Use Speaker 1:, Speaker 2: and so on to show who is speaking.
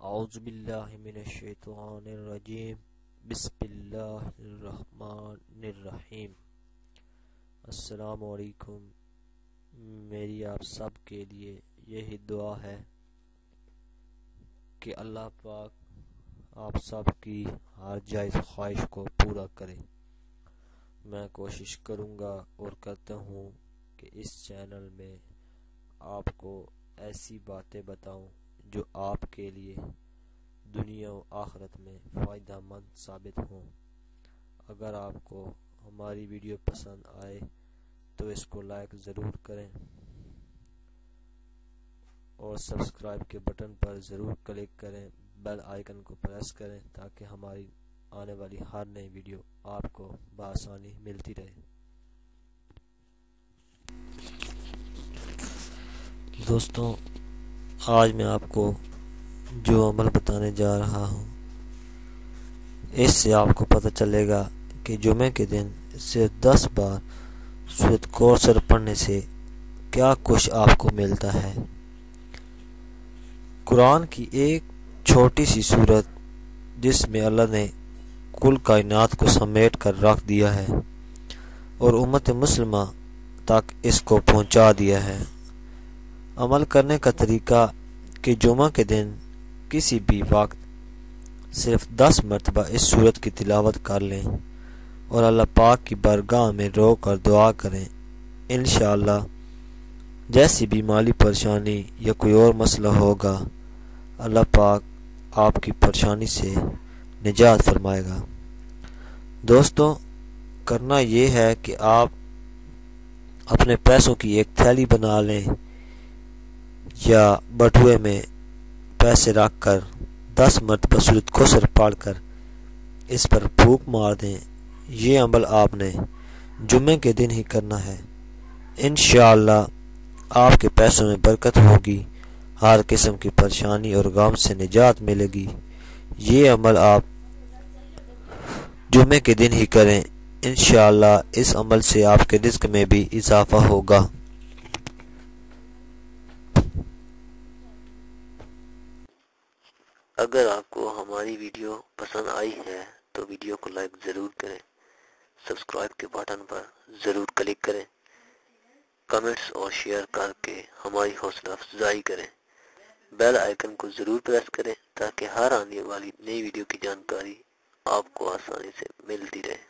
Speaker 1: اعوذ باللہ من الشیطان الرجیم بسم اللہ الرحمن الرحیم۔ السلام علیکم۔ میری آپ سب کے لیے یہی دعا ہے کہ اللہ پاک آپ سب کی ہر جائز خواہش کو پورا کرے۔ میں کوشش کروں گا اور کرتا ہوں کہ اس چینل میں آپ کو ایسی باتیں بتاؤں جو آپ کے لیے دنیا و آخرت میں فائدہ مند ثابت ہوں۔ اگر آپ کو ہماری ویڈیو پسند آئے تو اس کو لائک ضرور کریں اور سبسکرائب کے بٹن پر ضرور کلک کریں، بیل آئیکن کو پریس کریں تاکہ ہماری آنے والی ہر نئی ویڈیو آپ کو بآسانی ملتی رہے۔ دوستوں، آج میں آپ کو جو عمل بتانے جا رہا ہوں اس سے آپ کو پتہ چلے گا کہ جمعے کے دن صرف 10 بار سورۃ کوثر پڑھنے سے کیا کچھ آپ کو ملتا ہے۔ قرآن کی ایک چھوٹی سی سورت جس میں اللہ نے کل کائنات کو سمیٹ کر رکھ دیا ہے اور امت مسلمہ تک اس کو پہنچا دیا ہے۔ عمل کرنے کا طریقہ کہ جمعہ کے دن کسی بھی وقت صرف 10 مرتبہ اس سورت کی تلاوت کر لیں اور اللہ پاک کی بارگاہ میں رو کر دعا کریں۔ انشاءاللہ جیسی بھی مالی پریشانی یا کوئی اور مسئلہ ہوگا، اللہ پاک آپ کی پریشانی سے نجات فرمائے گا۔ دوستوں، کرنا یہ ہے کہ آپ اپنے پیسوں کی ایک تھیلی بنا لیں یا بٹوے میں پیسے رکھ کر 10 مرتبہ سورۃ کوثر پڑھ کر اس پر پھونک مار دیں۔ یہ عمل آپ نے جمعے کے دن ہی کرنا ہے۔ انشاءاللہ آپ کے پیسوں میں برکت ہوگی، ہر قسم کی پریشانی اور غم سے نجات ملے گی۔ یہ عمل آپ جمعے کے دن ہی کریں، انشاءاللہ اس عمل سے آپ کے رزق میں بھی اضافہ ہوگا۔ اگر آپ کو ہماری ویڈیو پسند آئی ہے تو ویڈیو کو لائک ضرور کریں، سبسکرائب کے بٹن پر ضرور کلک کریں، کمنٹس اور شیئر کر کے ہماری حوصلہ افزائی کریں، بیل آئیکن کو ضرور پریس کریں تاکہ ہر آنے والی نئی ویڈیو کی جانکاری آپ کو آسانی سے ملتی رہے۔